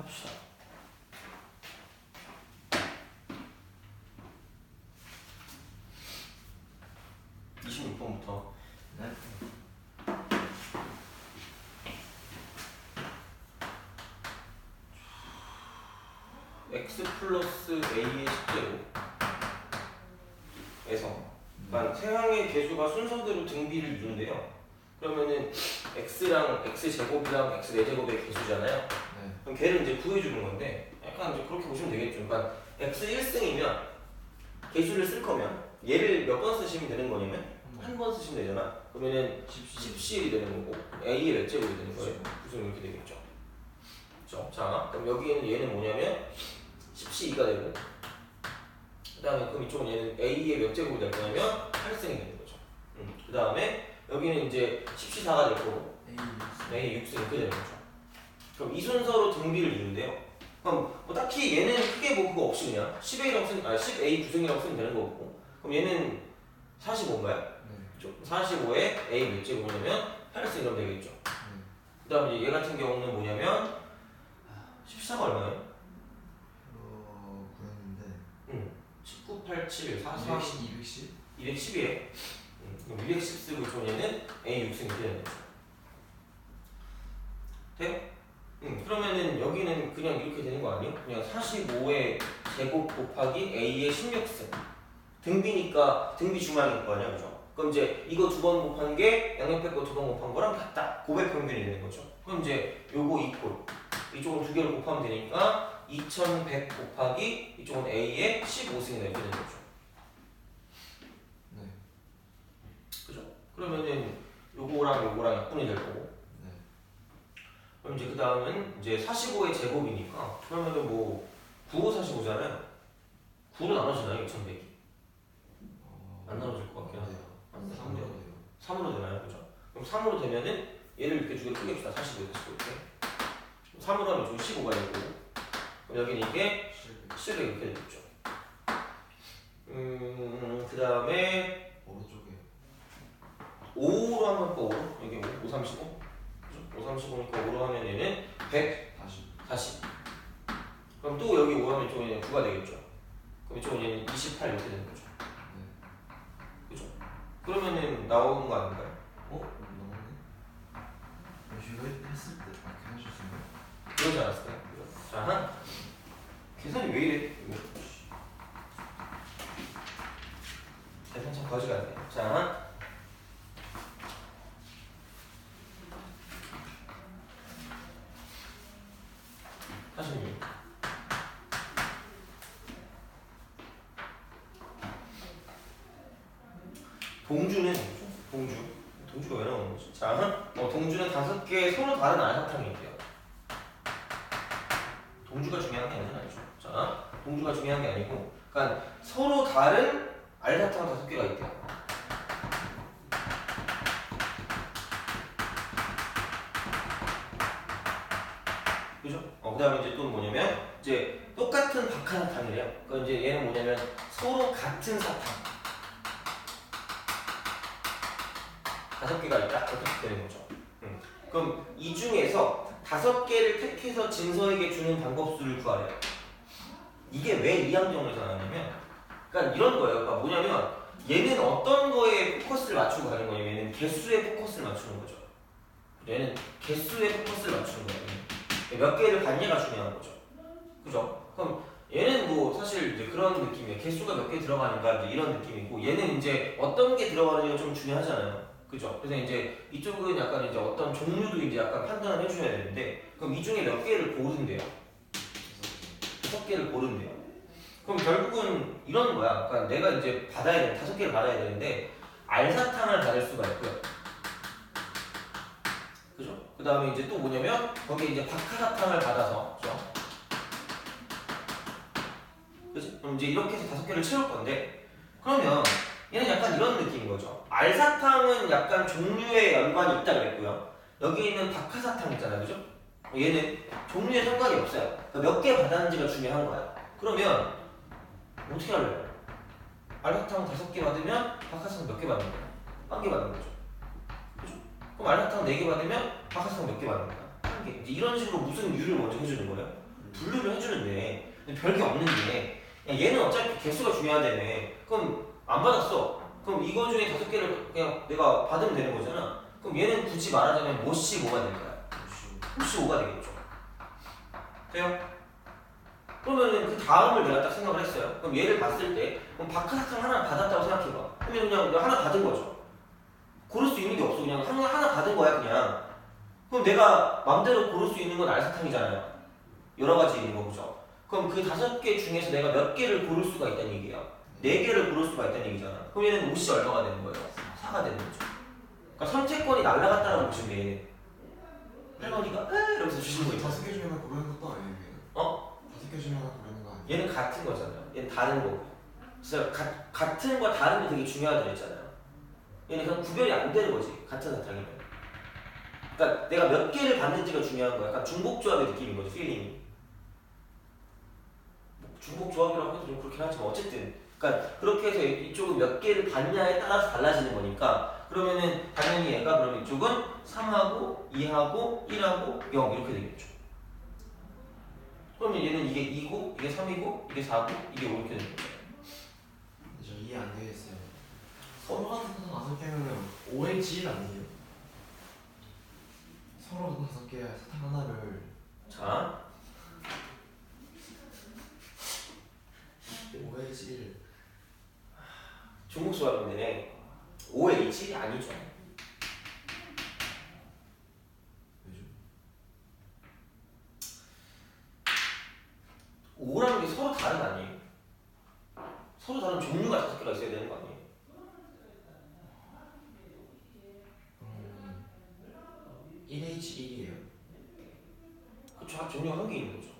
합시다. 26번부터. 네. x 플러스 a의 10제곱에서 그러니까 세항의 개수가 순서대로 등비를 이루는데요. 그러면은 x랑 x제곱이랑 x4제곱의 개수잖아요. 네. 그럼 걔를 이제 구해주는 건데 약간 이제 그렇게 보시면 되겠죠. 그러니까 x 1승이면 개수를 쓸 거면 얘를 몇 번 쓰시면 되는 거냐면 한 번 쓰시면 되잖아. 그러면은 10cl이 되는 거고 a의 몇 제곱이 되는 거예요. 구성이 이렇게 되겠죠. 그렇죠? 자, 그럼 여기에는 얘는 뭐냐면 10c2가 되고 그 다음에 그럼 이쪽은 얘는 a의 몇 제곱이 될 거냐면 8승이 되는 거죠. 그 다음에 여기는 이제 10c4가 될 거고 a의 6승 이렇게 되는 거죠. 그럼 이 순서로 등비를 이루는데요. 그럼 뭐 딱히 얘는 크게 뭐 그거 없이 그냥 10a라고 쓰면 10a 9승이라고 쓰면 되는 거고 그럼 얘는 45인가요? 네. 45에 a 몇 제곱이냐면 8승 이러면 되겠죠. 그 다음에 얘 같은 경우는 뭐냐면 14가 얼마예요? 구했는데 19, 8, 7, 4, 4, 210? 210이에요. 그럼 210 쓰고 있으면 얘는 a 6승 이렇게 되는 거죠. 돼요? 그러면은 여기는 그냥 이렇게 되는 거 아니에요? 그냥 45의 제곱 곱하기 a의 16승 등비니까 등비 중앙일 거 아니야, 그죠? 그럼 이제 이거 두 번 곱한 게 양옆에 거 두 번 곱한 거랑 같다. 고백 평균이 되는 거죠. 그럼 이제 요거 이꼴 이쪽은 두 개를 곱하면 되니까 2100 곱하기 이쪽은 a의 15승이 이렇게 되는 거죠. 네. 그죠? 그러면은 요거랑 요거랑 약분이 될 거고. 네. 그럼 이제 그 다음은 이제 45의 제곱이니까 그러면은 뭐 95, 45잖아요. 9로 나눠지나요? 2100이? 안 나눠질 것 같긴 하네요. 안 돼, 3로 돼요. 3으로 되나요? 그죠? 그럼 3으로 되면은 얘를 이렇게 두 개 크게 합시다. 45에 다시 이렇게 3으로 하면 좀 15가 되고 그럼 여기는 이게 700 이렇게 되겠죠. 그 다음에 오른쪽에 5로 한번 또 5로 여기 5, 35 그죠? 5, 35니까 5로 하면 얘는 100 40 그럼 또 여기 5 하면 이쪽은 9가 되겠죠. 그럼 이쪽은 얘는 28 이렇게 되는 거죠. 그죠? 그러면은 나오는 거 아닌가요? 나오네? 이거 했을 때 그렇게 하셨어요? 그러지 않았을까요? 자, 한 계산이 왜 이래? 이거. 계산 참 거지가 않네. 자, 하시님. 동주는 동주가 왜 나오는 거지? 자, 동주는 5개의 서로 다른 알사탕이 있대요. 동주가 중요한 게 아니죠. 자, 동주가 중요한 게 아니고, 그러니까 서로 다른 알사탕 5개가 있대요. 그죠? 그다음에 이제 또 뭐냐면 이제 똑같은 박하사탕이래요. 그러니까 이제 얘는 뭐냐면 서로 같은 사탕 5개가 있다 이렇게 되는 거죠. 그럼 이 중에서 5개를 택해서 진서에게 주는 방법수를 구하래요. 이게 왜 이항정에서 나왔냐면, 그러니까 이런 거예요. 그러니까 뭐냐면 얘는 어떤 거에 포커스를 맞추고 가는 거냐면 얘는 개수에 포커스를 맞추는 거죠. 얘는 개수에 포커스를 맞추는 거예요. 몇 개를 받냐가 중요한 거죠. 그죠? 그럼 얘는 뭐 사실 이제 그런 느낌이에요. 개수가 몇 개 들어가는가 이제 이런 느낌이고 얘는 이제 어떤 게 들어가는지가 좀 중요하잖아요. 그죠? 그래서 이제 이쪽은 약간 이제 어떤 종류도 이제 약간 판단을 해줘야 되는데 그럼 이 중에 몇 개를 고른대요. 5개를 고른대요. 그럼 결국은 이런 거야. 그러니까 내가 이제 받아야 돼. 5개를 받아야 되는데 알사탕을 받을 수가 있고요. 그죠? 그 다음에 이제 또 뭐냐면 거기에 이제 박하사탕을 받아서 그죠? 그치? 그럼 이제 이렇게 해서 5개를 채울 건데 그러면 얘는 약간 이런 느낌인 거죠. 알사탕은 약간 종류에 연관이 있다 그랬고요. 여기 있는 박하사탕 있잖아요. 그죠? 얘는 종류에 상관이 없어요. 그러니까 몇 개 받았는지가 중요한 거야. 그러면 어떻게 할래요? 알사탕 5개 받으면 박하사탕 몇 개 받는 거야? 1개 받는 거죠. 그죠? 그럼 알사탕 4개 받으면 박하사탕 몇 개 받는 거야? 1개. 이제 이런 식으로 무슨 유를 먼저 해주는 거예요? 분류를 해주는데 별게 없는 게 야, 얘는 어차피 개수가 중요하다며. 그럼 안 받았어. 그럼 이거 중에 5개를 그냥 내가 받으면 되는 거잖아. 그럼 얘는 굳이 말하자면 뭐씩 5가 될 거야. 뭐씩 5가 되겠죠. 돼요? 그러면 그 다음을 내가 딱 생각을 했어요. 그럼 얘를 봤을 때 그럼 박하사탕 하나 받았다고 생각해봐. 그러면 그냥 하나 받은 거죠. 고를 수 있는 게 없어. 그냥 하나 받은 거야 그냥. 그럼 내가 맘대로 고를 수 있는 건 알사탕이잖아요. 여러 가지 있는 거죠. 그럼 그 5개 중에서 내가 몇 개를 고를 수가 있다는 얘기야. 4개를 고를 수가 있다는 얘기잖아. 그럼 얘는 5이 얼마가 되는 거예요? 4가 되는 거죠. 그러니까 선택권이 날아갔다는 것이 얘는. 할머니가 이러면서 주신 거 있잖아. 5개 중에 하나 고르는 것도 아니에요. 얘는. 어? 5개 중에 하나 고르는 거 아니에요? 얘는 같은 거잖아요. 얘는 다른 거고. 그래서 같은 거 다른 게 되게 중요하다고 했잖아요. 얘는 그냥 구별이 안 되는 거지. 같은 사탕이면. 그러니까 내가 몇 개를 받는지가 중요한 거야. 약간 중복조합의 느낌인 거지, 필링이. 중복조합이라고 해도 좀 그렇긴 하지만 어쨌든. 그러니까 그렇게 해서 이쪽은 몇 개를 받냐에 따라서 달라지는 거니까 그러면은 당연히 얘가 그럼 이쪽은 3하고 2하고 1하고 0 이렇게 되겠죠. 그러면 얘는 이게 2고 이게 3이고 이게 4고 이게 5 이렇게 되는 거예요. 저 이해 안 되겠어요. 서로 같은 5개면 OH1 아니에요? 서로 같은 5개 사탕 하나를 자, OH1 중복조합인데 5H 아니죠. 왜죠? 5라는 게 서로 다른 거 아니에요? 서로 다른 종류가 5개가 있어야 되는 거 아니에요? 1H1이에요. 그쵸, 종류가 한 개 있는 거죠.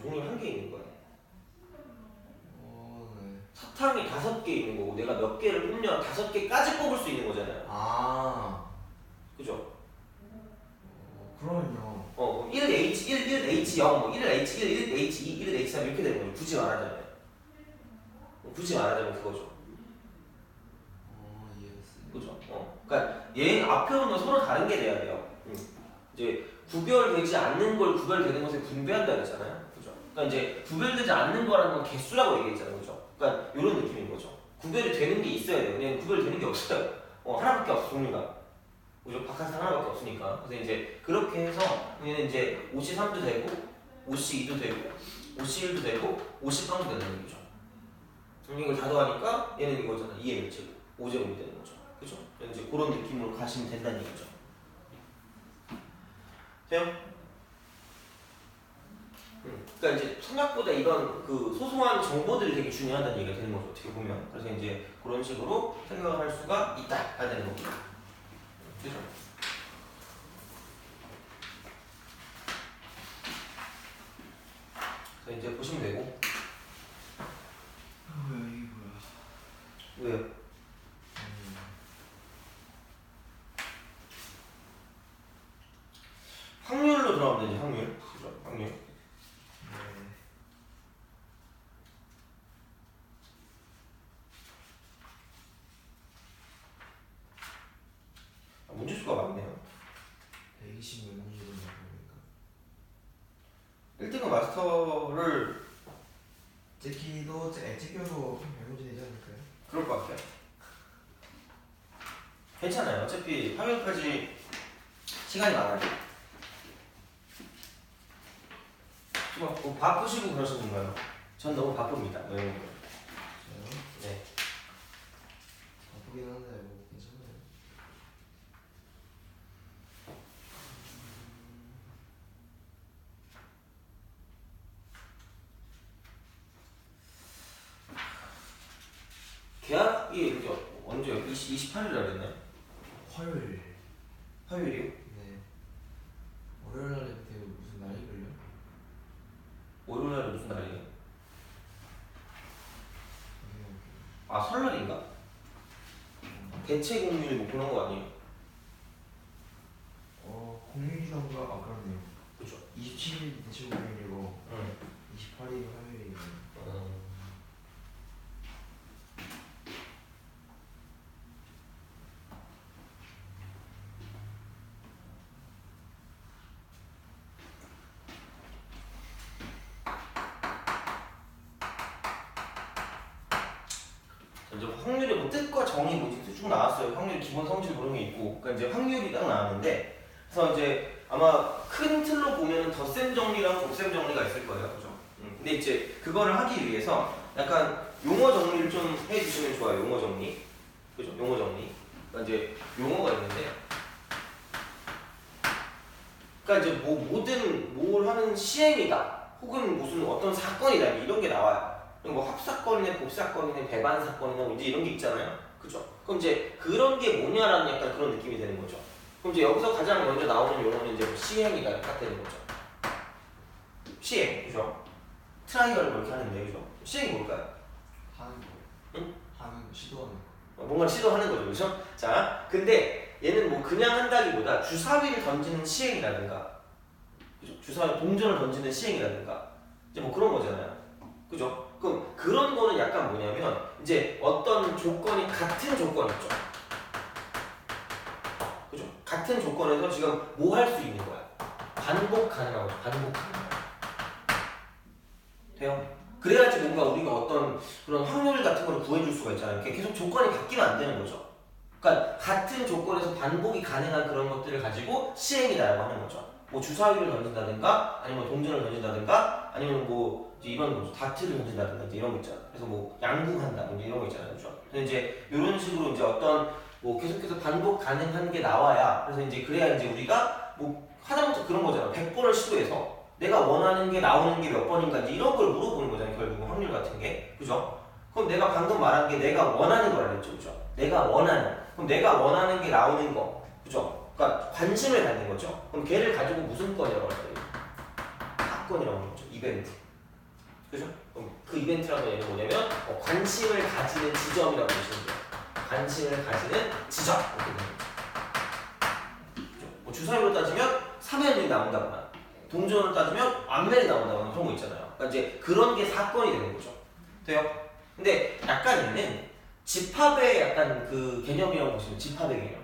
종류가 한 개 있는 거예요. 네. 사탕이 5개 있는 거고 내가 몇 개를 뽑냐 5개까지 뽑을 수 있는 거잖아요. 아, 그죠? 그러면요. 1H, 1H0, 뭐 1H1, 1H2, 1H3 이렇게 되는 거죠. 굳이 말하자면. 굳이 말하자면 그거죠. 이해했어요. 그죠? 그러니까 얘 앞에 오는 건 서로 다른 게 돼야 돼요. 이제 구별되지 않는 걸 구별되는 것에 분배한다 그랬잖아요. 그죠? 그러니까 이제 구별되지 않는 거라는 건 개수라고 얘기했잖아요. 그죠? 그러니까 이런 느낌인 거죠. 구별이 되는 게 있어야 돼요. 왜냐면 구별되는 게 없어요. 하나밖에 없어 종류가. 그죠? 박하사탕 하나밖에 없으니까. 그래서 이제 그렇게 해서 얘는 이제 53도 되고 52도 되고 51도 되고 53도 되는 거죠. 이걸 다 더하니까 얘는 이거잖아. 2의 일제곱 5제곱이 되는 거죠. 그죠? 이제 그런 느낌으로 가시면 된다는 얘기죠. 돼요? 그러니까 이제 생각보다 이런 그 소소한 정보들이 되게 중요하다는 얘기가 되는 거죠. 어떻게 보면. 그래서 이제 그런 식으로 생각을 할 수가 있다. 해야 되는 겁니다. 그죠? 그래서 이제 보시면 되고. 뭐야 이게 뭐야? 왜요? 확률로 들어가면 되지. 확률. 그죠? 확률. 네. 문제수가 많네요. 120 몇 문제 정도 보니까. 1등은 마스터를 제키도 제키도 100문제 되지 않을까요? 그럴 것 같아요. 괜찮아요. 어차피 화요일까지 시간이 많아요. 뭐 바쁘시고 그러신 건가요? 전 너무 바쁩니다. 저요? 네. 바쁘긴 한데 뭐 괜찮아요. 계약이 그죠? 언제요? 28일이라 그랬나요? 화요일. 화요일이요? 네. 월요일 날에 그때 무슨 날이걸요? 월요일 날은 무슨 날이에요? 확인해볼게요. 아 설날인가? 대체 공휴일 뭐 그런 거 아니에요? 공휴일이던가 그렇네요. 그죠? 27일 대체 공휴일이고 응. 28일이 화요일이네요. 확률의 뭐 뜻과 정의 뭐지 쭉 나왔어요. 확률 기본 성질 그런 게 있고, 그러니까 이제 확률이 딱 나왔는데, 그래서 이제 아마 큰 틀로 보면은 덧셈 정리랑 곱셈 정리가 있을 거예요, 그죠? 근데 이제 그거를 하기 위해서 약간 용어 정리를 좀 해주시면 좋아요. 용어 정리, 그죠? 용어 정리. 그러니까 이제 용어가 있는데, 그러니까 이제 뭐 모든 뭘 하는 시행이다, 혹은 무슨 어떤 사건이다 이런 게 나와요. 뭐 합사건이네, 곱사건이네, 배반사건이네 뭐 이제 이런 게 있잖아요, 그죠? 그럼 이제 그런 게 뭐냐라는 약간 그런 느낌이 되는 거죠. 그럼 이제 여기서 가장 먼저 나오는 용어는 이제 시행이다 딱 되는 거죠. 시행, 그죠? 트라이얼을 그렇게 하는데, 그죠? 시행이 뭘까요? 하는 거. 응? 하는 거, 시도하는 거. 뭔가 시도하는 거죠, 그죠? 자, 근데 얘는 뭐 그냥 한다기보다 주사위를 던지는 시행이라든가, 그죠? 주사위 동전을 던지는 시행이라든가, 이제 뭐 그런 거잖아요, 그죠? 그럼 그런 거는 약간 뭐냐면 이제 어떤 조건이 같은 조건 있죠, 그죠? 같은 조건에서 지금 뭐 할 수 있는 거야? 반복 가능한 거죠, 반복 가능. 돼요? 그래야지 뭔가 우리가 어떤 그런 확률 같은 걸 구해줄 수가 있잖아요. 이렇게 계속 조건이 바뀌면 안 되는 거죠. 그러니까 같은 조건에서 반복이 가능한 그런 것들을 가지고 시행이다라고 하는 거죠. 뭐 주사위를 던진다든가, 아니면 동전을 던진다든가, 아니면 뭐 이제 이런 거죠. 다트를 던진다든가 이제 이런 거 있잖아요. 그래서 뭐 양궁한다, 뭐 이런 거 있잖아요, 그렇죠? 근데 이제 이런 식으로 이제 어떤 뭐 계속해서 반복 가능한 게 나와야, 그래서 이제 그래야 이제 우리가 뭐 하다못해 그런 거잖아. 100번을 시도해서 내가 원하는 게 나오는 게 몇 번인가 이런 걸 물어보는 거잖아요, 결국은 확률 같은 게, 그죠? 그럼 내가 방금 말한 게 내가 원하는 거라 그랬죠, 그죠? 내가 원하는, 그럼 내가 원하는 게 나오는 거, 그죠? 그러니까 관심을 갖는 거죠. 그럼 걔를 가지고 무슨 건이라고 할까요? 사건이라고 하는 거죠, 이벤트, 그죠? 그럼 그 이벤트라는 얘는 뭐냐면 관심을 가지는 지점이라고 보시면 돼요. 관심을 가지는 지점, 이렇게 되는 거죠. 그죠? 뭐 주사위로 따지면 3연이 나온다거나, 동전을 따지면 안멜이 나온다거나 그런 거 있잖아요. 그러니까 이제 그런 게 사건이 되는 거죠. 돼요? 근데 약간 얘는 집합의 약간 그 개념이라고 보시면, 집합의 개념.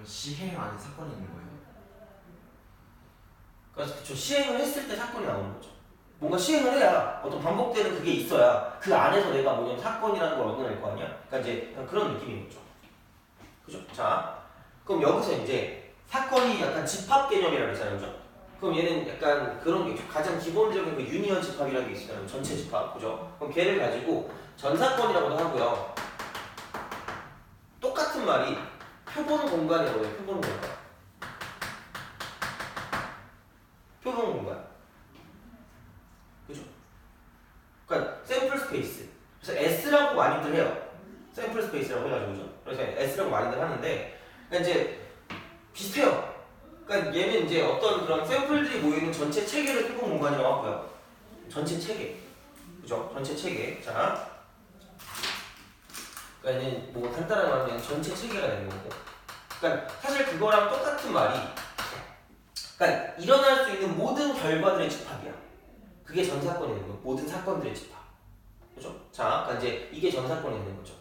시행 안에 사건이 있는 거예요. 그래서 그쵸, 시행을 했을 때 사건이 나오는 거죠. 뭔가 시행을 해야 어떤 반복되는 그게 있어야 그 안에서 내가 뭐냐면 사건이라는 걸 얻어낼 거 아니야? 그러니까 이제 약간 그런 느낌인 거죠. 그죠? 자, 그럼 여기서 이제 사건이 약간 집합 개념이라고 했잖아요, 그죠? 그럼 얘는 약간 그런 게 가장 기본적인 그 유니언 집합이라는 게 있어요. 전체 집합, 그죠? 그럼 걔를 가지고 전사건이라고도 하고요. 똑같은 말이 표본 공간이라고 해요. 표본 공간. 표본 공간. 그죠? 그러니까 샘플 스페이스. 그래서 S라고 많이들 해요. 샘플 스페이스라고 해가지고, 그죠? 그래서 S라고 많이들 하는데, 그러니까 이제 비슷해요. 그러니까 얘는 이제 어떤 그런 샘플들이 모이는 전체 체계를 표본 공간이라고 하고요. 전체 체계, 그죠? 전체 체계. 자, 그러니까 얘는 뭐 간단하게 말하면 전체 체계가 되는 거고. 그러니까 사실 그거랑 똑같은 말이, 그러니까 일어날 수 있는 모든 결과들의 집합이야. 그게 전 사건이 되는 거예요. 모든 사건들의 집합, 그죠? 자, 그러니까 이제 이게 전 사건이 되는 거죠.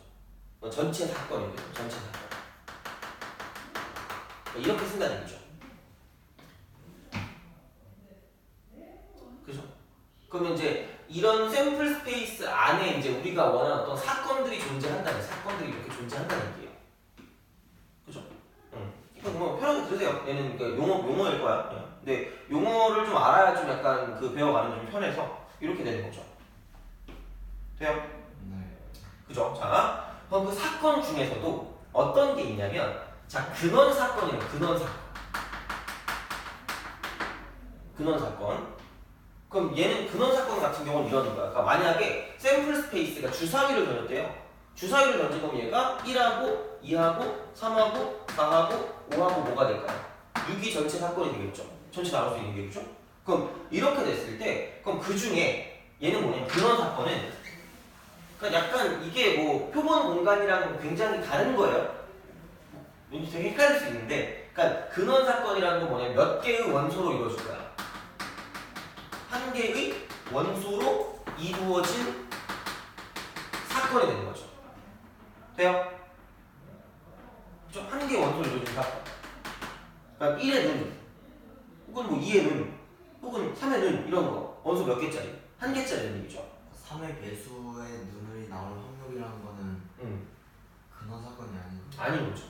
전체 사건이 되는 전체 사건. 그러니까 이렇게 쓴다는 거죠. 그죠? 그러면 이제 이런 샘플 스페이스 안에 이제 우리가 원하는 어떤 사건들이 존재한다는, 사건들이 이렇게 존재한다는 얘기예요. 그죠? 이거 뭐 편하게 들으세요. 얘는 그러니까 용어일 거야. 근데 용어를 좀 알아야 좀 약간 그 배워가는 좀 편해서 이렇게 되는 거죠. 돼요? 네. 그죠? 자, 그럼 그 사건 중에서도 어떤 게 있냐면, 자, 근원 사건이에요. 근원 사건. 근원 사건. 그럼 얘는 근원 사건 같은 경우는 이러는 거야. 그러니까 만약에 샘플 스페이스가 주사위를 던졌대요. 주사위를 던진 거면 얘가 1하고 2하고 3하고 4하고 5하고 뭐가 될까요? 6이 전체 사건이 되겠죠. 전체 나올 수 있는 게, 그죠? 그럼 이렇게 됐을 때, 그럼 그 중에 얘는 뭐냐면 근원 사건은, 그러니까 약간 이게 뭐 표본 공간이랑 굉장히 다른 거예요. 왠지 되게 헷갈릴 수 있는데, 그러니까 근원 사건이라는 건 뭐냐면 몇 개의 원소로 이루어질 거야. 한 개의 원소로 이루어진 사건이 되는 거죠. 돼요? 그죠? 한 개의 원소로 이루어진 사건. 그러니까 1의 눈, 혹은 뭐 2의 눈, 혹은 3의 눈, 이런 거. 원소 몇 개짜리? 한 개짜리는 얘기죠. 3의 배수의 눈이 나올 확률이라는 거는 근원 사건이 아닌. 아닌 거죠.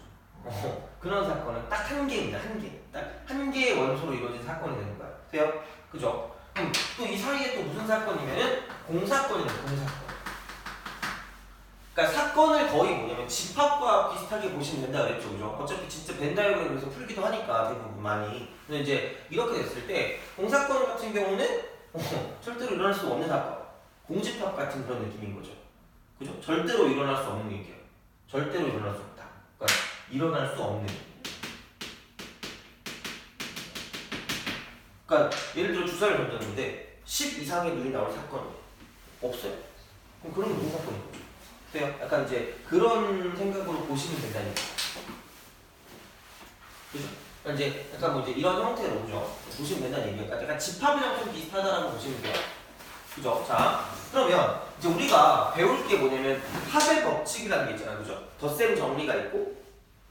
근원 사건은 딱 한 개입니다. 한 개. 딱 한 개의 원소로 이루어진 사건이 되는 거야. 돼요? 그죠? 그럼 또 이 사이에 또 무슨 사건이면은 공사건이에요. 공사건. 그러니까 사건을 거의 뭐냐면 집합과 비슷하게 보시면 된다 그랬죠. 그죠? 어차피 진짜 벤 다이어그램에서 풀기도 하니까 대부분 많이. 근데 이제 이렇게 됐을 때 공사건 같은 경우는 절대로 일어날 수 없는 사건. 공집합 같은 그런 느낌인 거죠. 그죠? 절대로 일어날 수 없는 얘기야. 절대로 일어날 수 없다. 그러니까 일어날 수 없는. 그러니까 예를 들어 주사를 던졌는데 10 이상의 눈이 나올 사건이 없어요. 그럼 그런 게 무슨 사건인 거죠? 돼요? 약간 이제 그런 생각으로 보시면 된다니까. 그죠? 그러니까 이제 약간 뭐 이제 이런 형태로 오죠. 보시면 된다는 얘기예요. 그러니까 약간 집합이랑 좀 비슷하다라고 보시면 돼요. 그죠? 자, 그러면 이제 우리가 배울 게 뭐냐면 합의 법칙이라는 게 있잖아요. 그죠? 덧셈 정리가 있고,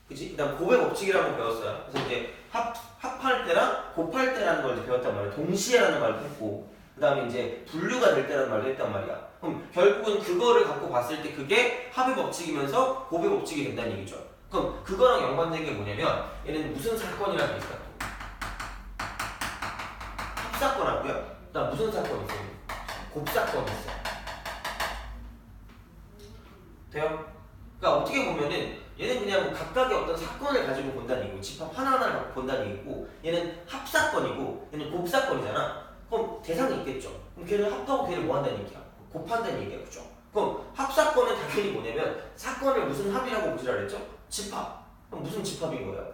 그치? 그 다음 곱의 법칙이라고 배웠어요. 그래서 이제 합할 때랑 곱할 때라는 걸 이제 배웠단 말이야. 동시에라는 말도 했고, 그 다음에 이제 분류가 될 때라는 말도 했단 말이야. 그럼 결국은 그거를 갖고 봤을 때 그게 합의 법칙이면서 곱의 법칙이 된다는 얘기죠. 그럼 그거랑 연관된 게 뭐냐면 얘는 무슨 사건이라는 게 있어요? 합사건하고요. 그 다음 무슨 사건이 있어요? 곱사건이 있어요. 돼요? 그러니까 어떻게 보면은 얘는 그냥 뭐 각각의 어떤 사건을 가지고 본다는 얘기고 집합 하나하나를 갖고 본다는 얘기고 얘는 합사건이고 얘는 곱사건이잖아. 그럼 대상이 있겠죠. 그럼 걔를 합하고 걔를 뭐 한다는 얘기야? 곱한다는 얘기야. 그죠? 그럼 합사건은 당연히 뭐냐면 사건을 무슨 합이라고 보시라 그랬죠? 집합. 그럼 무슨 집합인 거예요?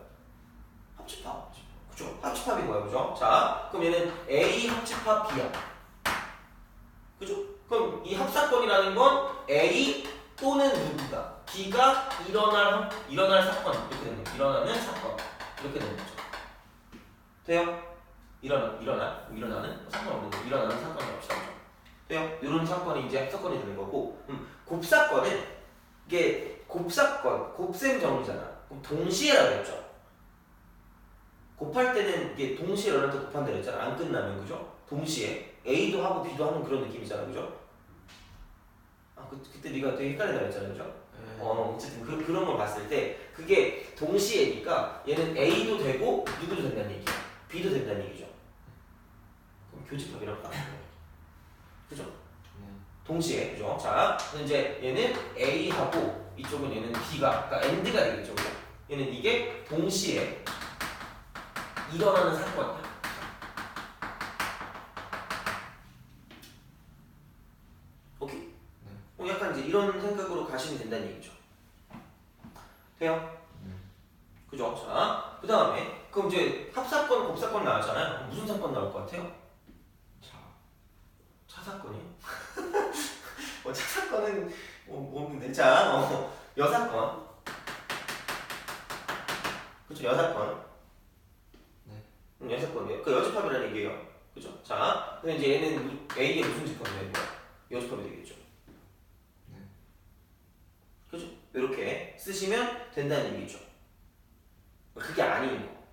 합집합. 그죠? 합집합인 거예요. 그죠? 자, 그럼 얘는 A 합집합 B야. 그죠? 그럼 이 합사건이라는 건 A 또는 누구가 B가 일어날 사건 이렇게 되는 거죠. 일어나는 사건 이렇게 되는 거죠. 돼요? 일어나는 상관없는데 일어나는 사건이 없다. 돼요? 이런 사건이 이제 합사건이 되는 거고, 곱사건은 이게 곱사건, 곱셈 정리잖아. 그럼 동시에라고 했죠. 곱할 때는 이게 동시에 일어날 때 곱한다 그랬잖아. 안 끝나면 그죠? 동시에 A도 하고 B도 하는 그런 느낌이잖아. 그죠? 아, 그때 네가 되게 헷갈린다 그랬잖아. 그죠? 어쨌든 그런 걸 봤을 때 그게 동시에니까 얘는 A도 되고 누구도 된다는 얘기야. B도 된다는 얘기죠. 그럼 교집합이라고 하는 거예요. 그죠? 동시에, 그죠? 자, 이제 얘는 A하고 이쪽은 얘는 B가, 그러니까 AND가 되겠죠. 그죠? 얘는 이게 동시에 일어나는 사건이야. 오케이? 약간 이제 이런 생각으로 가시면 된다는 얘기죠. 돼요? 그죠? 자, 그 다음에 그럼 이제 합사건, 곱사건 나왔잖아요. 그럼 무슨 사건 나올 것 같아요? 차 사건이요? 차 사건은 없는데. 자, 여사건. 그죠? 여사건. 네. 여사건이요. 그 여집합이라는 얘기예요. 그죠? 자, 근데 이제 얘는 A의 무슨 집합이 되는 거야? 여집합이 되겠죠. 그죠? 이렇게 쓰시면 된다는 얘기죠. 그게 아닌 거.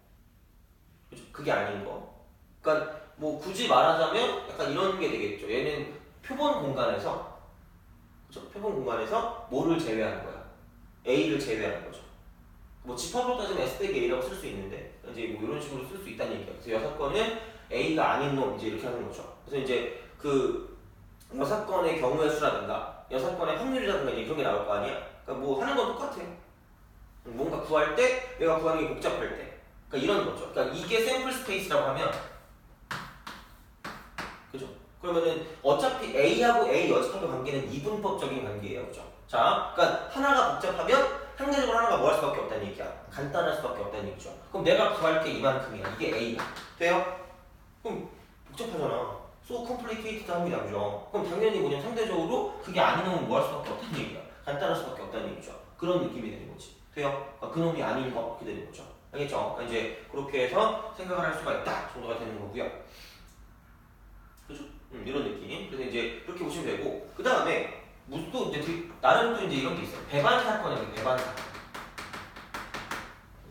그죠? 그게 아닌 거. 그러니까 뭐 굳이 말하자면 약간 이런 게 되겠죠. 얘는 표본 공간에서, 그죠? 표본 공간에서 뭐를 제외하는 거야? A를 제외하는 거죠. 뭐 집합으로 따지면 S 빼기 A라고 쓸 수 있는데 이제 뭐 이런 식으로 쓸 수 있다는 얘기야. 그래서 여사건은 A가 아닌 놈 이제 이렇게 하는 거죠. 그래서 이제 그 여사건의 경우의 수라든가 여사건의 확률이라든가 이제 그런 게 나올 거 아니야. 그러니까 뭐 하는 건 똑같아. 뭔가 구할 때 내가 구하는 게 복잡할 때. 그러니까 이런 거죠. 그러니까 이게 샘플 스페이스라고 하면, 그죠? 그러면은 어차피 A하고 A 여집합의 관계는 이분법적인 관계예요. 그죠? 자, 그러니까 하나가 복잡하면 상대적으로 하나가 뭐 할 수밖에 없다는 얘기야. 간단할 수밖에 없다는 얘기죠. 그럼 내가 구할 게 이만큼이야. 이게 A야. 돼요? 그럼 복잡하잖아. So complicated 합니다. 그죠? 그럼 당연히 뭐냐면 상대적으로 그게 아닌 놈은 뭐 할 수밖에 없다는 얘기야. 간단할 수밖에 없다는 얘기죠. 그런 느낌이 되는 거지. 돼요? 그 놈이 아닌 거 이렇게 되는 거죠. 알겠죠? 그러니까 이제 그렇게 해서 생각을 할 수가 있다 정도가 되는 거고요. 그죠? 이런 느낌. 그래서 이제 그렇게 보시면 되고, 그 다음에 또 이제 나름 또 이제 이런 게 있어요. 배반 사건이에요. 배반 사건.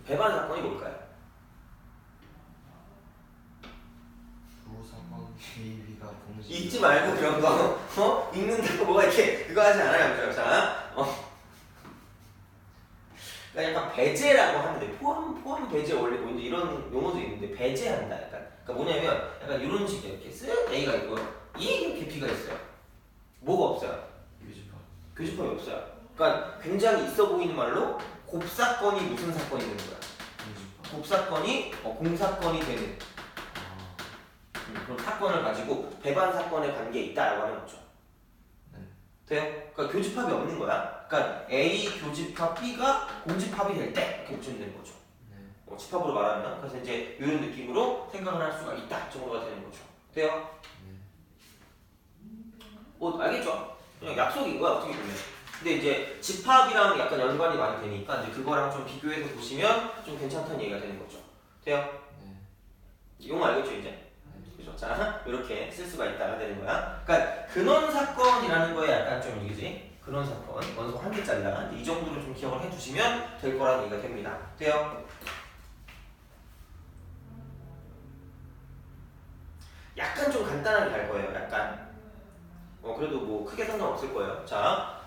배반 사건이 뭘까요? 두 사건 B가 동시에 읽지 말고 그런 거 읽는다고 뭐가 이렇게 그거 하지 않아요. 그죠? 자, 배제라고 하는데 포함 배제 원래 뭐 이제 이런 용어도 있는데 배제한다 약간. 그러니까 뭐냐면 약간 이런 식이야. 이렇게 쓱 A가 있고요. 이렇게 B가 있어요. 뭐가 없어요? 교집합. 교집합이 없어요. 그러니까 굉장히 있어 보이는 말로 곱사건이 무슨 사건이 되는 거야? 교집합. 곱사건이 공사건이 되는 그런 사건을 가지고 배반 사건의 관계에 있다라고 하는 거죠. 네. 돼요? 그러니까 교집합이 없는 거야. 그러니까 A 교집합 B가 공집합이 될 때 이렇게 붙이면 되는 거죠. 네. 집합으로 말하면 그래서 이제 이런 느낌으로 생각을 할 수가 있다 정도가 되는 거죠. 돼요? 뭐 알겠죠? 그냥 약속인 거야 어떻게 보면. 근데 이제 집합이랑 약간 연관이 많이 되니까 이제 그거랑 좀 비교해서 보시면 좀 괜찮다는 얘기가 되는 거죠. 돼요? 네. 용어 알겠죠 이제? 그죠? 자 이렇게 쓸 수가 있다가 되는 거야. 그러니까 근원 사건이라는 거에 약간 좀 이게지? 근원 사건 원소 한 개짜리다. 이 정도로 좀 기억을 해주시면 될 거라는 얘기가 됩니다. 돼요? 약간 좀 간단하게 갈 거예요. 약간. 그래도 뭐 크게 상관없을 거예요. 자,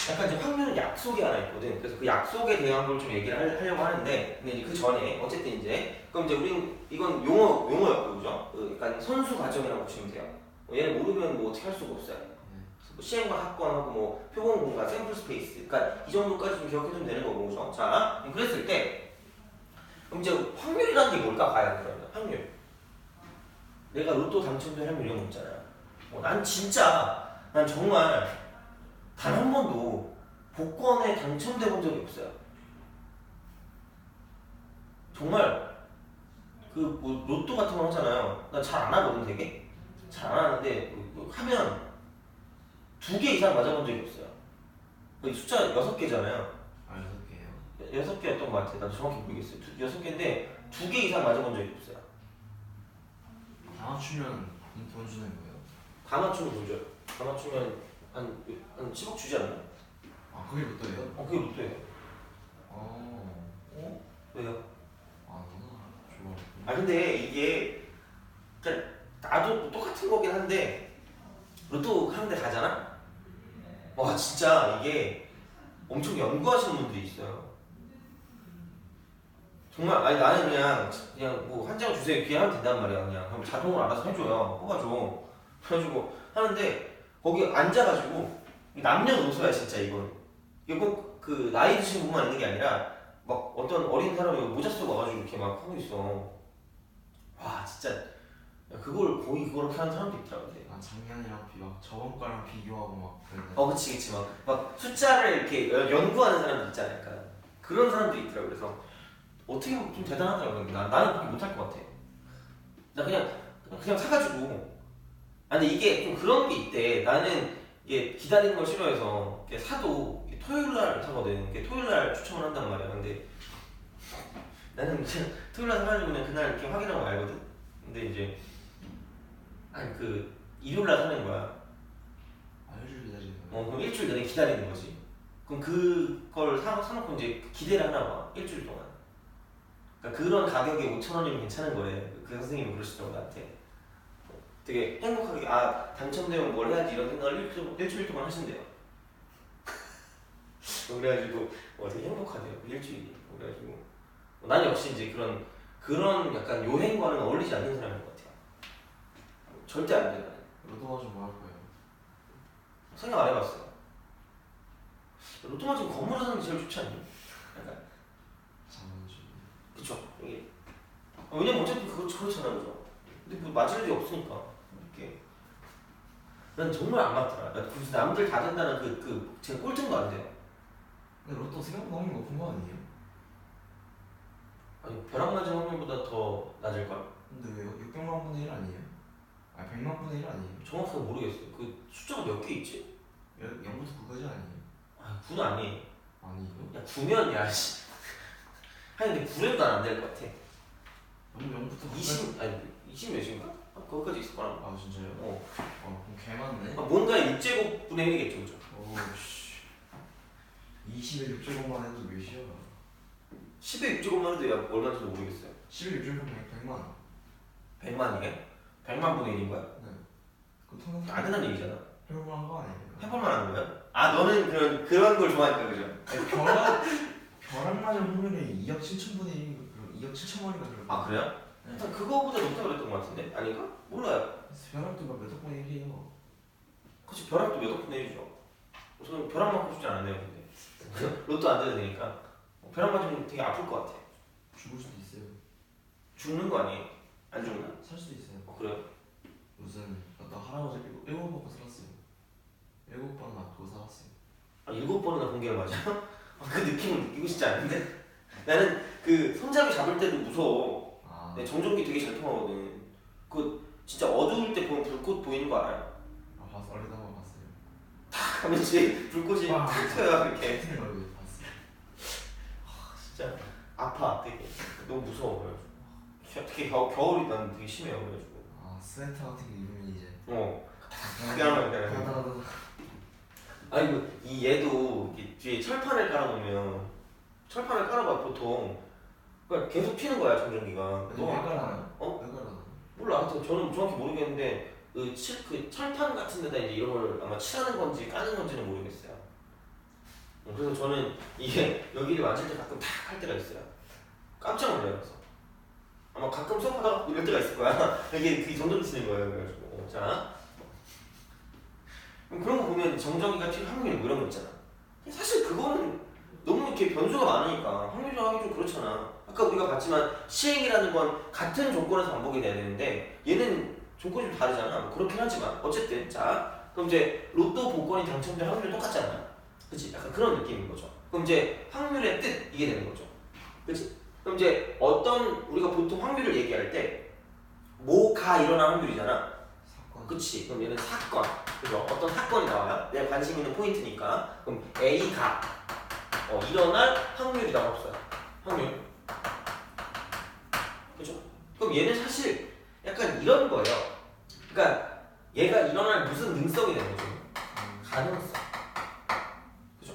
약간 이제 확률은 약속이 하나 있거든. 그래서 그 약속에 대한 걸 좀 얘기를 하려고 하는데, 근데 이제 그 전에 어쨌든 이제 그럼 이제 우리는 이건 용어였고 그죠? 그 약간 선수 과정이라고 보시면 돼요. 얘는 모르면 뭐 어떻게 할 수가 없어요. 뭐 시행과 사건하고 뭐 표본 공간, 샘플 스페이스, 그러니까 이 정도까지 좀 기억해주면 되는 거고, 그죠? 자, 그럼 그랬을 때, 그럼 이제 확률이라는 게 뭘까 봐야 그러면 확률. 내가 로또 당첨될 확률 이런 거 있잖아요. 난 정말 단 한 번도 복권에 당첨돼 본 적이 없어요. 정말 그 뭐 로또 같은 거 하잖아요. 난 잘 안 하거든 되게. 잘 안 하는데 하면 2개 이상 맞아본 적이 없어요. 이 숫자 6개잖아요. 아 6개요? 6개였던 것 같아. 나도 정확히 모르겠어요. 6개인데 2개 이상 맞아본 적이 없어요. 다 맞추면 돈 주는 거예요? 다 맞추면 돈 줘요. 다 맞추면 한 10억 주지 않나? 아 그게 로또예요? 그게 로또예요. 왜요? 아 너무 좋아. 아 근데 이게 그러니까 나도 똑같은 거긴 한데 로또 하는데 가잖아? 와 진짜 이게 엄청 연구하시는 분들이 있어요. 정말 아니 나는 그냥 뭐 한 장 주세요 이렇게 하면 된단 말이야. 그냥 그럼 자동으로 알아서 해줘요. 뽑아줘. 해가지고 하는데 거기 앉아가지고 남녀노소야 진짜 이건. 이게 꼭 그 나이 드신 분만 있는 게 아니라 막 어떤 어린 사람이 모자 쓰고 와가지고 이렇게 막 하고 있어. 와 진짜 그걸 거의 그렇게 하는 사람도 있더라고. 아 작년이랑 막 저번 거랑 비교하고 막 그랬는데. 그치 막 숫자를 이렇게 연구하는 사람들 있잖아요. 약간 그런 사람들이 있더라고. 그래서 어떻게 보면 좀 대단하더라고. 나는 그렇게 못할 것 같아. 나 그냥 사가지고. 아 근데 이게 좀 그런 게 있대. 나는 이게 기다리는 걸 싫어해서 이게 사도 이게 토요일 날 사거든. 이게 토요일 날 추첨을 한단 말이야. 근데 나는 그냥 토요일 날 사가지고 그냥 그날 이렇게 확인하고 말거든. 근데 이제 아니 그 일요일 날 사는 거야. 아 일주일 기다리는 거예요? 그럼 일주일 내내 기다리는 거지. 그럼 그걸 사놓고 이제 기대를 하나 봐. 일주일 동안. 그러니까 그런 가격에 5,000원이면 괜찮은 거래. 그 선생님이 그러시더라고 나한테. 되게 행복하게 당첨되면 뭘 해야지 이런 생각을 일주일 동안 하신대요. 그래가지고 되게 행복하대요. 일주일이. 그래가지고 난 역시 이제 그런 약간 요행과는 어울리지 않는 사람인 것 같아요. 절대 안 돼. 나는. 로또 맞으면 뭐 할 거예요? 생각 안 해봤어요. 로또 맞으면 건물을 사는 게 제일 좋지 않니? 약간. 자본주의. 그쵸. 이게 왜냐면 어차피 그렇잖아요, 그죠? 근데 뭐 맞을 일이 없으니까 이렇게. 난 정말 안 맞더라. 그래서 남들 다 된다는 제가 꼴등도 안 돼요. 근데 로또 생각보다 확률 높은 거 아니에요? 아니 벼락 맞은 확률보다 더 낮을 걸? 근데 왜 600만 분의 1 아니에요? 아 100만 분의 1 아니에요? 정확하게 모르겠어요. 그 숫자가 몇 개 있지? 0부터 9까지 아니에요? 9는 아니에요. 아니에요? 야 9면 야 씨. 아니 근데 9래도 난 안 될 것 같아. 0부터 9까지? 20 몇인가? 거기까지 있을 거란 아 진짜요? 그럼 개 많네? 뭔가 6제곱분의 1이겠죠, 그죠? 오씨 20에 6제곱만 해도 몇이야? 10에 6제곱만 해도 야 얼마인지도 모르겠어요. 10에 6제곱 100만 100만이게? 100만 분의 1인 거야? 네. 그 통상 안 된다는 얘기잖아. 해볼만한 거 아니에요? 해볼만 한 거야? 너는 그런 걸 좋아하니까 그죠? 아니, 벼락 벼락 맞을 확률이 2억 7천분의 1, 2억 7천만이가 그럴 아 그래요? 네. 일단 그거보다 높다 그랬던 것 같은데 아닌가? 몰라요. 벼락도 몇 억분의 1이에요. 그치 벼락도 몇 억분의 1이죠. 저는 벼락 맞고 싶지 않은데요 근데 로또 안 돼도 되니까 벼락 맞으면 되게 아플 것 같아. 죽을 수도 있어요. 죽는 거 아니에요? 안 죽나? 살 수도 있어요. 그래요? 무슨 나 할아버지 7번 맞고 살았어요. 7번 맞고 살았어요. 아 7번이나 공개를 맞아요? 그 느낌을 느끼고 싶지 않은데? 나는 그 손잡이 잡을 때도 무서워. 아, 내 정전기 되게 잘 통하거든. 그 진짜 어두울 때 보면 불꽃 보이는 거 알아요? 아 봤어. 어리다 한 봤어요. 하면 이제 불꽃이 와. 탁 켜요 이렇게. 팬을 얼굴 봤어요. 진짜 아파 되게. 너무 무서워 그래가지고. 특히 겨울이 난 되게 심해요 그래가지고. 아 스웨터 같은 거 입으면 이제 그냥 가다가다 아니 이 얘도 이렇게 뒤에 철판을 깔아놓으면 철판을 깔아봐 보통 그러니까 계속 피는 거야 정전기가. 왜 깔아요? 어? 왜 깔아요? 몰라 하여튼 저는 정확히 모르겠는데 그 철판 같은 데다 이제 이런 걸 아마 칠하는 건지 까는 건지는 모르겠어요. 그래서 저는 이게 여기를 만질 때 가끔 탁 할 때가 있어요. 깜짝 놀라요. 그래서 아마 가끔 수업하다가 이럴 때가 있을 거야. 이게 그게 정전기 쓰는 거예요. 그래가지고 자 그런 거 보면 정전기가 튈 확률 뭐 이런 거 있잖아. 사실 그거는 너무 이렇게 변수가 많으니까 확률 정하기 좀 그렇잖아. 아까 우리가 봤지만 시행이라는 건 같은 조건에서 반복이 돼야 되는데 얘는 조건이 좀 다르잖아. 뭐 그렇긴 하지만 어쨌든 자 그럼 이제 로또 복권이 당첨될 확률이 똑같잖아. 그치? 약간 그런 느낌인 거죠. 그럼 이제 확률의 뜻 이게 되는 거죠. 그치? 그럼 이제 어떤 우리가 보통 확률을 얘기할 때 뭐가 일어날 확률이잖아. 사건. 그치? 그럼 얘는 사건. 그죠? 어떤 사건이 나와요? 내가 관심 있는 포인트니까. 그럼 A가 일어날 확률이라고 없어요. 확률. 그죠? 그럼 얘는 사실 약간 이런 거예요. 그러니까 얘가 일어날 무슨 능성이 되는 거죠? 가능성. 그죠?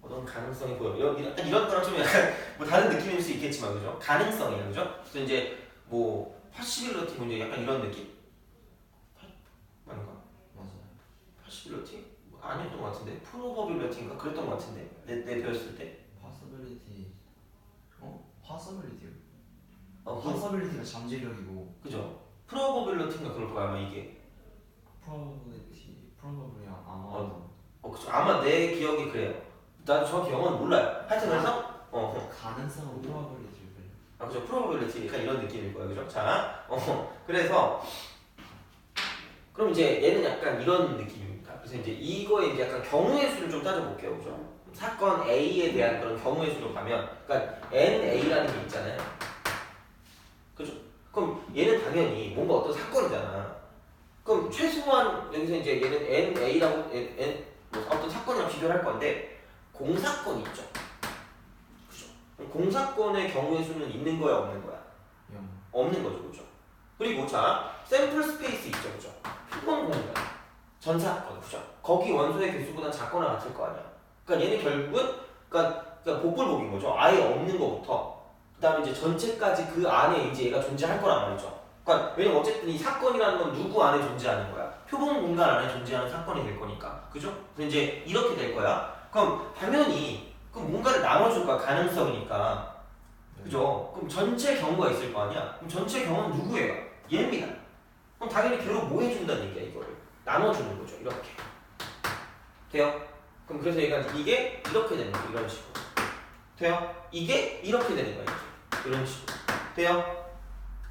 어떤 가능성이 보여요. 약간 이런 거랑 좀 약간 뭐 다른 느낌일 수 있겠지만 그죠? 가능성이에요. 그죠? 그래서 이제 뭐 81러티 문제 약간 이런 느낌? 맞는가? 맞아요. 81러티? 아니었던 것 같은데? 프로버빌러티인가? 그랬던 것 같은데? 내 배웠을 때? possibility. possibility요. 그, possibility가 잠재력이고 그죠? 프로버빌러티인가 그럴 거야 아마 이게. probably 아마도 그쵸. 아마 내 기억이 그래요. 나도 정확히 영어는 몰라요. 하여튼 그래서 가능성은 probability를 그죠. 프로버빌리티 약간 이런 느낌일 거예요. 그죠? 자, 그래서 그럼 이제 얘는 약간 이런 느낌입니다. 그래서 이제 이거에 이제 약간 경우의 수를 좀 따져볼게요. 그죠? 사건 A에 대한 그런 경우의 수로 가면 그러니까 NA라는 게 있잖아요. 그죠? 그럼 얘는 당연히 뭔가 어떤 사건이잖아. 그럼 최소한 여기서 이제 얘는 NA라고 뭐 어떤 사건이랑 비교를 할 건데 공사건이 있죠. 그죠? 그럼 공사건의 경우의 수는 있는 거야 없는 거야? 없는 거죠. 그죠? 그리고 자 샘플 스페이스 있죠. 그죠? 표본 공간 전사건 그죠? 거기 원소의 개수보다 작거나 같을 거 아니야. 그러니까 얘는 결국은 그러니까 복불복인 거죠. 아예 없는 거부터 그다음에 이제 전체까지 그 안에 이제 얘가 존재할 거란 말이죠. 그러니까 왜냐면 어쨌든 이 사건이라는 건 누구 안에 존재하는 거야? 표본 공간 안에 존재하는 사건이 될 거니까. 그죠? 그래서 이제 이렇게 될 거야. 그럼 당연히 그 뭔가를 나눠줄 거야. 가능성이니까. 그죠? 그럼 전체 경우가 있을 거 아니야? 그럼 전체 경우는 누구예요? 얘입니다. 그럼 당연히 걔로 뭐 해준다는 얘기야 이거를. 나눠주는 거죠. 이렇게. 돼요? 그럼 그래서 얘가 이게 이렇게 되는 거야. 이런 식으로. 돼요? 이게 이렇게 되는 거야. 이렇게. 이런 식으로. 돼요?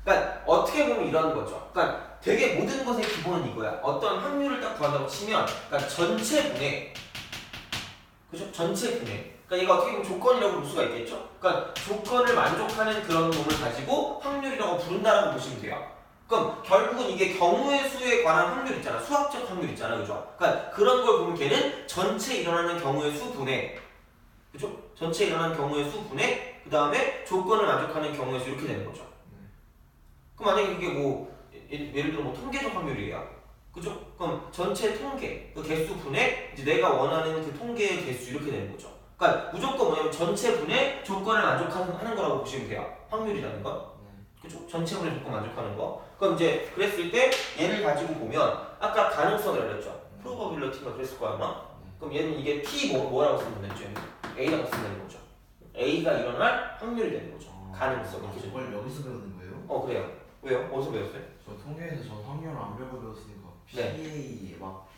그러니까 어떻게 보면 이런 거죠. 그러니까 되게 모든 것의 기본은 이거야. 어떤 확률을 딱 구한다고 치면, 그러니까 전체 분해, 그죠? 전체 분해. 그러니까 얘가 어떻게 보면 조건이라고 볼 수가 있겠죠. 그러니까 조건을 만족하는 그런 놈을 가지고 확률이라고 부른다라고 보시면 돼요. 그럼 결국은 이게 경우의 수에 관한 확률 있잖아. 수학적 확률 있잖아, 그죠? 그러니까 그런 걸 보면 걔는 전체 일어나는 경우의 수 분해, 그죠? 전체 일어나는 경우의 수 분해, 그 다음에 조건을 만족하는 경우의 수 이렇게 되는 거죠. 그럼 만약에 이게 뭐 예를 들어 뭐 통계적 확률이에요. 그죠? 그럼 전체 통계, 그 개수 분의 이제 내가 원하는 그 통계의 개수 이렇게 되는 거죠. 그러니까 무조건 뭐냐면 전체 분의 조건을 만족하는 거라고 보시면 돼요. 확률이라는 건. 그죠? 전체 분의 조건 만족하는 거. 그럼 이제 그랬을 때 얘를 가지고 보면 아까 가능성을 알렸죠. probability가 그랬을 거야 아마. 그럼 얘는 이게 P 뭐라고 쓰면 되죠? A라고 쓰면 되는 거죠. A가 일어날 확률이 되는 거죠. 가능성. 아, 저걸 여기서 배우는 거예요? 그래요. 왜요? 어디서 배웠어요? 저 통계에서 전 확률을 안 배우니까 네. PA 막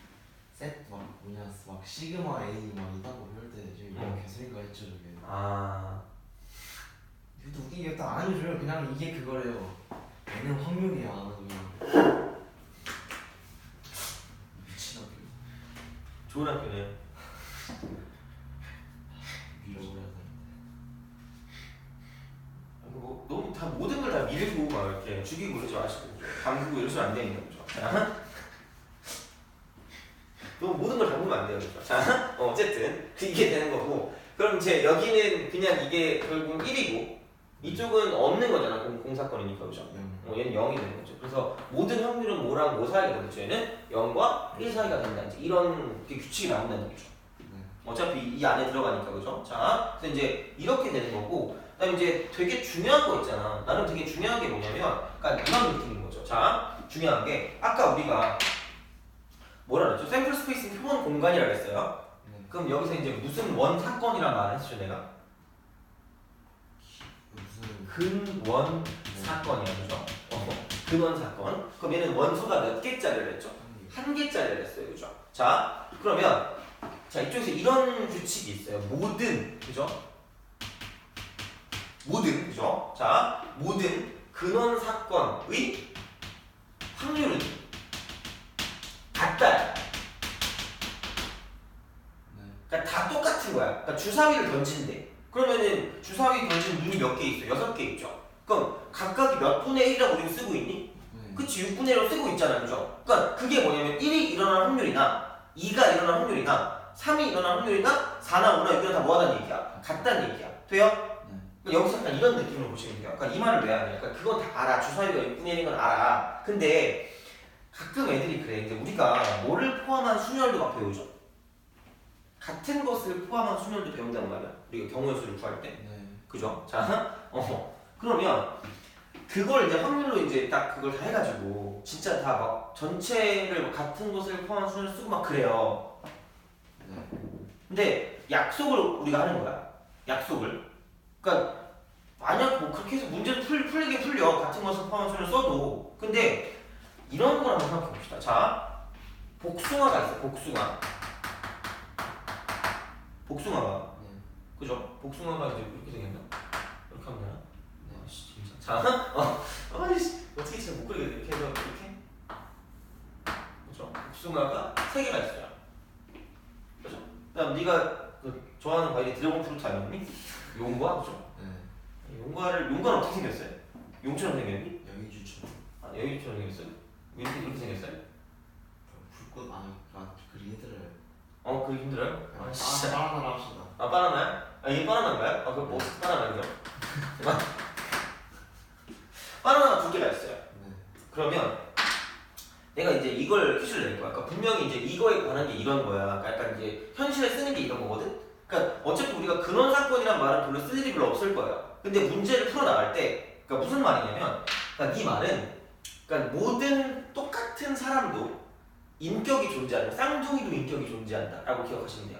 뭐냐 막 시그마 A 막 이딴 거 배울 때 지금 이거 개소리가 했죠 저게. 근데 웃긴 게 딱 안 해줘요. 그냥 이게 그거래요. 얘는 확률이야. 그냥. 미친 학교. 좋은 학교네요. 밀어버려야 돼. 뭐 너무 다 모든 걸 다 밀고 막 이렇게 죽이고 그러지 마시고 담그고 이러시면 안 되는 거죠. 자, 너무 모든 걸 담그면 안 돼요, 그렇죠? 자, 어쨌든 이게 되는 거고. 그럼 이제 여기는 그냥 이게 결국 1이고 이쪽은 없는 거잖아, 공사건이니까, 그죠? 얘는 0이 되는 거죠. 그래서 모든 확률은 뭐랑 뭐 사이가 되겠죠? 얘는 0과 1 사이가 된다. 이제 이런 규칙이 나온다는 거죠. 어차피 이 안에 들어가니까, 그죠? 자, 그래서 이제 이렇게 되는 거고, 그다음에 이제 되게 중요한 거 있잖아. 나는 되게 중요한 게 뭐냐면, 그러니까 이런 느낌인 거죠. 자, 중요한 게 아까 우리가 뭐라 그랬죠? 샘플 스페이스 표본 공간이라고 했어요. 그럼 여기서 이제 무슨 원 사건이란 말을 했죠, 내가? 무슨 근원 사건이야, 그죠? 근원 사건. 그럼 얘는 원소가 몇 개짜리를 했죠? 한 개짜리를 했어요, 그죠? 자, 그러면 자 이쪽에서 이런 규칙이 있어요. 모든, 그죠? 모든, 그죠? 자, 모든 근원 사건의 확률은 같다. 그러니까 다 똑같은 거야. 그러니까 주사위를 던진대. 그러면은 주사위 던진 눈이 몇 개 있어? 6개 있죠. 그럼 각각이 몇 분의 1이라고 우리가 쓰고 있니? 그치, 6분의 1로 쓰고 있잖아, 그죠? 그러니까 그게 뭐냐면 1이 일어날 확률이나 2가 일어날 확률이나 3이 일어날 확률이나 4나 5나 6이나 다 뭐하다는 얘기야? 같다는 얘기야. 돼요? 그러니까 여기서 약간 이런 느낌으로 보시면 돼요. 그러니까 이 말을 왜 하냐? 그러니까 그건 다 알아. 주사위가 6분의 1인 건 알아. 근데 가끔 애들이 그래. 이제 우리가 뭐를 포함한 순열도 막 배우죠. 같은 것을 포함한 순열도 배운단 말이야. 우리가 경우의 수를 구할 때. 그죠? 자, 그러면 그걸 이제 확률로 이제 딱 그걸 다 해가지고 진짜 다 막 전체를 같은 것을 포함한 순열을 쓰고 막 그래요. 근데 약속을 우리가 하는 거야. 약속을. 그러니까 만약 뭐 그렇게 해서 문제를 풀리게 풀려. 같은 것을 포함한 순열을 써도. 근데 이런 걸 한번 생각해 봅시다. 자, 복숭아가 있어. 복숭아가. 그죠? 복숭아가 이제 이렇게 생겼나? 이렇게 하면 되나? 진짜. 자, 아이씨, 어떻게 진짜 못 그리게 이렇게 해서 이렇게? 그죠? 복숭아가 3개가 있어요. 그죠? 그다음 네가 그 좋아하는 과일이 드래곤 프루트 아니니? 용과, 그죠? 용과는 어떻게 생겼어요? 용처럼 생겼니? 여기주처럼. 여기처럼 생겼어요? 이렇게 생겼어요? 불꽃 그리기 힘들어요. 그게 힘들어요? 진짜. 바나나 합시다. 바나나야? 이게 바나나인가요? 그럼 뭐 바나나죠? 바나나가 2개가 있어요. 그러면 내가 이제 이걸 퀴즈를 낼 거야. 그러니까 분명히 이제 이거에 관한 게 이런 거야. 그러니까 약간 이제 현실에 쓰는 게 이런 거거든. 그러니까 어차피 우리가 근원 사건이란 말은 별로 쓸 일이 별로 없을 거야. 근데 문제를 풀어 나갈 때, 그러니까 무슨 말이냐면, 그러니까 이 말은, 그러니까 모든 똑같은 사람도 인격이 존재한다. 쌍둥이도 인격이 존재한다라고 기억하시면 돼요.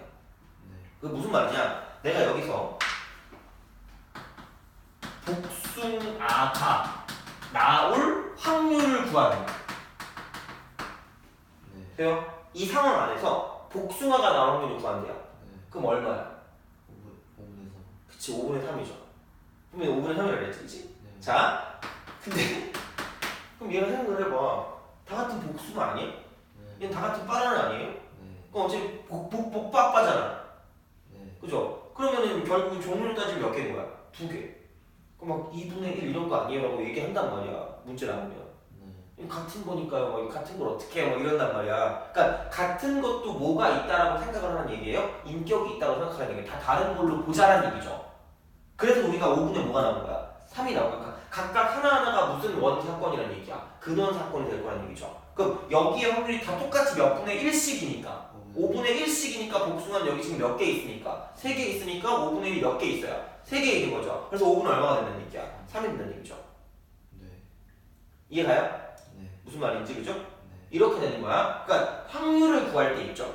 그게 무슨 말이냐? 내가 여기서 복숭아가 나올 확률을 구하는 거야. 돼요? 이 상황 안에서 복숭아가 나올 확률을 구한대요. 그럼 얼마야? 5분의 3. 그치, 5분의 3이죠. 그러면 5분의 3이라고 그랬지, 그치? 자, 근데 그럼 얘가 생각을 해봐. 다 같은 복숭아 아니에요? 얘는 다 같은 바나나 아니에요? 그럼 어차피 복빠빠잖아. 그죠? 그러면은 결국 종류를 따지면 몇 개인 거야? 2개. 그럼 막 2분의 1 이런 거 아니에요? 라고 얘기한단 말이야. 문제 나오면. 같은 거니까요. 뭐 같은 걸 어떻게 해요? 뭐 이런단 말이야. 그러니까 같은 것도 뭐가 있다라고 생각을 하는 얘기예요. 인격이 있다고 생각하는 얘기. 다 다른 걸로 보자라는 얘기죠. 그래서 우리가 5분의 뭐가 나온 거야? 3이 나온 거야. 각각 하나하나가 무슨 원 사건이라는 얘기야. 근원 사건이 될 거라는 얘기죠. 그럼 여기에 확률이 다 똑같이 몇 분의 1씩이니까 5분의 1씩이니까 복숭아는 여기 지금 몇 개 있으니까 3개 있으니까 5분의 1이 몇 개 있어야 3개 있는 거죠. 그래서 5분은 얼마가 된다는 얘기야? 3이 된다는 얘기죠. 이해가요? 무슨 말인지, 그죠? 이렇게 되는 거야. 그러니까 확률을 구할 때 있죠.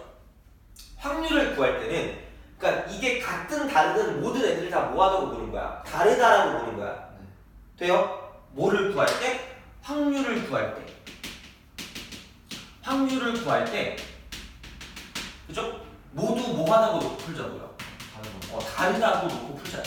확률을 구할 때는 그러니까 이게 같든 다르든 모든 애들을 다 모아두고 보는 거야. 다르다라고 보는 거야. 네. 돼요? 뭐를 구할 때? 확률을 구할 때. 확률을 구할 때, 그죠? 모두 뭐하다고 놓고 풀자고요. 다른 거. 다르다고 놓고 풀자.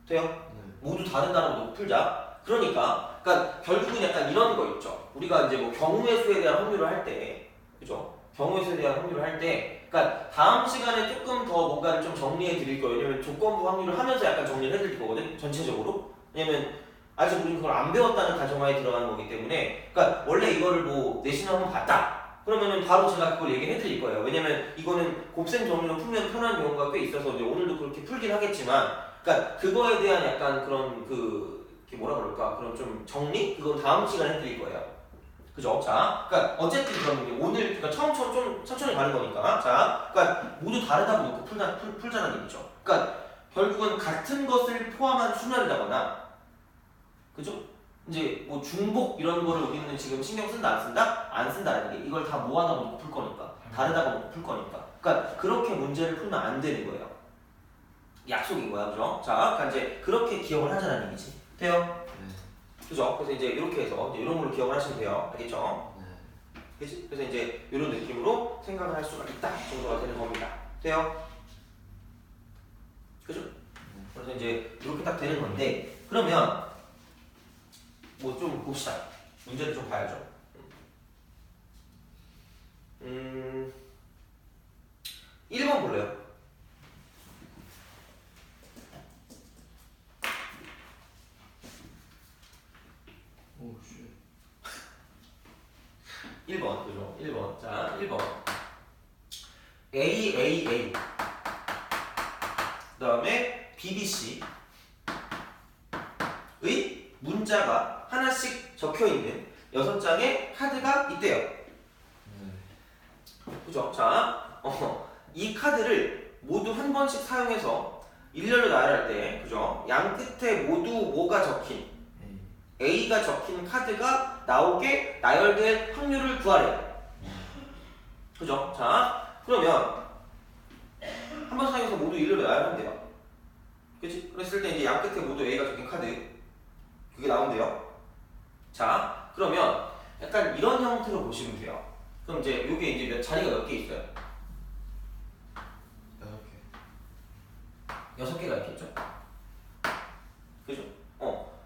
돼요? 네. 모두 다르다고 놓고 풀자. 그러니까 결국은 약간 이런 거 있죠. 우리가 이제 뭐 경우의 수에 대한 확률을 할 때, 그죠? 경우의 수에 대한 확률을 할 때, 그러니까 다음 시간에 조금 더 뭔가를 좀 정리해 드릴 거예요. 왜냐면 조건부 확률을 하면서 약간 정리를 해 드릴 거거든, 전체적으로. 왜냐면 아직 우리는 그걸 안 배웠다는 가정하에 들어가는 거기 때문에, 그러니까 원래 이거를 뭐 내신을 한번 봤다. 그러면은 바로 제가 그걸 얘기해 드릴 거예요. 왜냐면 이거는 곱셈 정리로 풀면 편한 경우가 꽤 있어서 이제 오늘도 그렇게 풀긴 하겠지만, 그러니까 그거에 대한 약간 그런 뭐라 그럴까, 그런 좀 정리? 그건 다음 시간에 해드릴 거예요. 그죠? 자, 그러니까 어쨌든 그럼 오늘 그러니까 처음처럼 좀 천천히 가는 거니까, 자, 그러니까 모두 다르다고 놓고 풀자는 얘기죠. 그러니까 결국은 같은 것을 포함한 순환이라거나, 그죠? 이제 뭐 중복 이런 거를 우리는 지금 신경 쓴다 안 쓴다? 안 쓴다라는 게 이걸 다 모아다 놓고 풀 거니까, 다르다고 놓고 풀 거니까. 그러니까 그렇게 문제를 풀면 안 되는 거예요. 약속인 거야, 그죠? 자, 그러니까 이제 그렇게 기억을 하자는 얘기지. 돼요? 네. 그죠? 그래서 이제 이렇게 해서 이제 이런 걸로 기억을 하시면 돼요. 알겠죠? 네. 그치? 그래서 이제 이런 느낌으로 생각을 할 수가 있다 정도가 되는 겁니다. 돼요? 그죠? 그래서 이제 이렇게 딱 되는 건데, 그러면 뭐 좀 봅시다. 문제를 좀 봐야죠. 1번 볼래요? 오 쉣. 1번, 그죠? 1번. 자, 1번. AAA. 그 다음에 BBC의 문자가 하나씩 적혀있는 6장의 카드가 있대요. 네. 그죠? 자, 이 카드를 모두 한 번씩 사용해서 일렬로 나열할 때, 그죠? 양 끝에 모두 뭐가 적힌, 에이. A가 적힌 카드가 나오게 나열될 확률을 구하래요. 그죠? 자, 그러면 한 번 사용해서 모두 일렬로 나열하면 돼요. 그치? 그랬을 때 이제 양 끝에 모두 A가 적힌 카드, 그게 나온대요. 자, 그러면 약간 이런 형태로 보시면 돼요. 그럼 이제 요게 이제 자리가 몇 개 있어요? 8개. 6개가 있겠죠? 그죠?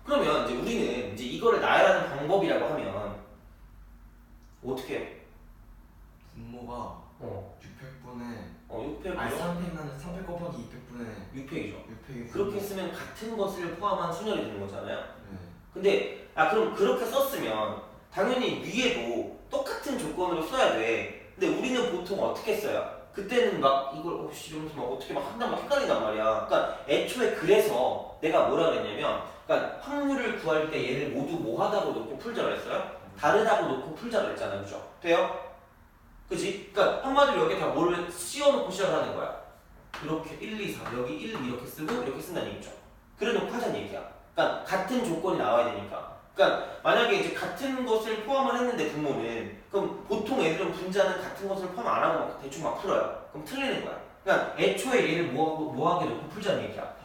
그러면 이제 우리는 이제 이거를 나열하는 방법이라고 하면 어떻게 해요? 분모가 600분의 6팩이죠? 아니 300 곱하기 200분의 6팩이죠. 600이 그렇게 쓰면 같은 것을 포함한 순열이 되는 거잖아요. 네. 근데 그럼 그렇게 썼으면 당연히 위에도 똑같은 조건으로 써야 돼. 근데 우리는 보통 어떻게 써요? 그때는 막 이걸 이러면서 막 어떻게 막 한단 말 헷갈린단 말이야. 그러니까 애초에 그래서 내가 뭐라 그랬냐면, 그러니까 확률을 구할 때 얘를 모두 뭐하다고 놓고 풀자 그랬어요? 다르다고 놓고 풀자 그랬잖아요. 그죠? 돼요? 그지? 그러니까 한마디로 여기 다 뭘 씌워놓고 시작을 하는 거야. 이렇게 1, 2, 3 여기 1 이렇게 쓰고 이렇게 쓴다는 얘기죠. 그래놓고 하자는 얘기야. 그러니까 같은 조건이 나와야 되니까. 그러니까 만약에 이제 같은 것을 포함을 했는데 분모는, 그럼 보통 애들은 분자는 같은 것을 포함 안 하고 막 대충 막 풀어요. 그럼 틀리는 거야. 그러니까 애초에 얘를 뭐하게 놓고 풀자는 얘기야.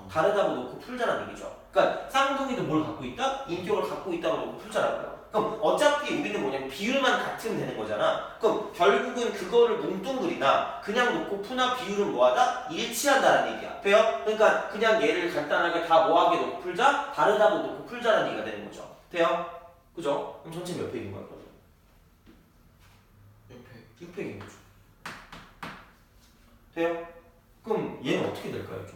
다르다고 놓고 풀자는 얘기죠. 그러니까 쌍둥이도 뭘 갖고 있다? 인격을 갖고 있다고 놓고 풀자라고요. 그럼 어차피 우리는 뭐냐면 비율만 같으면 되는 거잖아. 그럼 결국은 그거를 뭉뚱그리나 그냥 놓고 푸나 비율은 뭐하다? 일치한다는 얘기야. 돼요? 그러니까 그냥 얘를 간단하게 다 뭐하게 놓고 풀자, 다르다고 놓고 풀자라는 얘기가 되는 거죠. 돼요? 그죠? 그럼 전체 몇 팩인 거야? 그러면? 600. 6팩인 거죠. 돼요? 그럼 얘는 어떻게 될까요? 좀?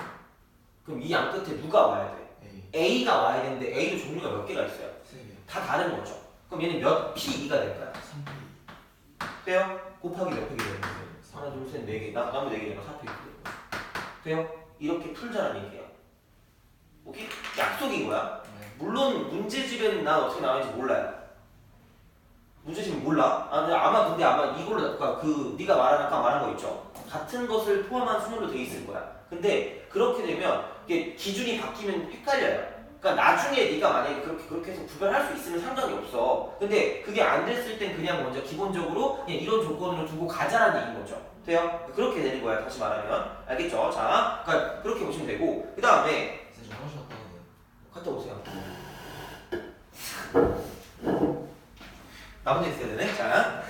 그럼 이 양 끝에 누가 와야 돼? 에이. A가 와야 되는데 A도 종류가 몇 개가 있어요? 3개. 다 다른 거죠. 그럼 얘는 몇 P2가 될까요? 3개. 돼요? 곱하기 몇 팩이 되는 거예요? 하나, 둘, 셋, 네 개. 나무 4개니까 4팩이 되는 거죠. 돼요? 이렇게 풀자는 얘기예요. 오케이? 약속인 거야. 네. 물론 문제집에는 난 어떻게 나오는지 몰라요. 문제집은 몰라. 근데 아마 이걸로 네가 아까 말한 거 있죠. 같은 것을 포함한 순으로 돼 있을 거야. 근데 그렇게 되면 이게 기준이 바뀌면 헷갈려요. 그러니까 나중에 네가 만약에 그렇게 해서 구별할 수 있으면 상관이 없어. 근데 그게 안 됐을 땐 그냥 먼저 기본적으로 그냥 이런 조건으로 두고 가자라는 얘기인 거죠. 돼요? 그렇게 되는 거야. 다시 말하면 알겠죠? 자, 그러니까 그렇게 보시면 되고 그 다음에 쌤 화장실 갔다 와도 돼요? 갔다 오세요. 나 혼자 있어야 되네. 자.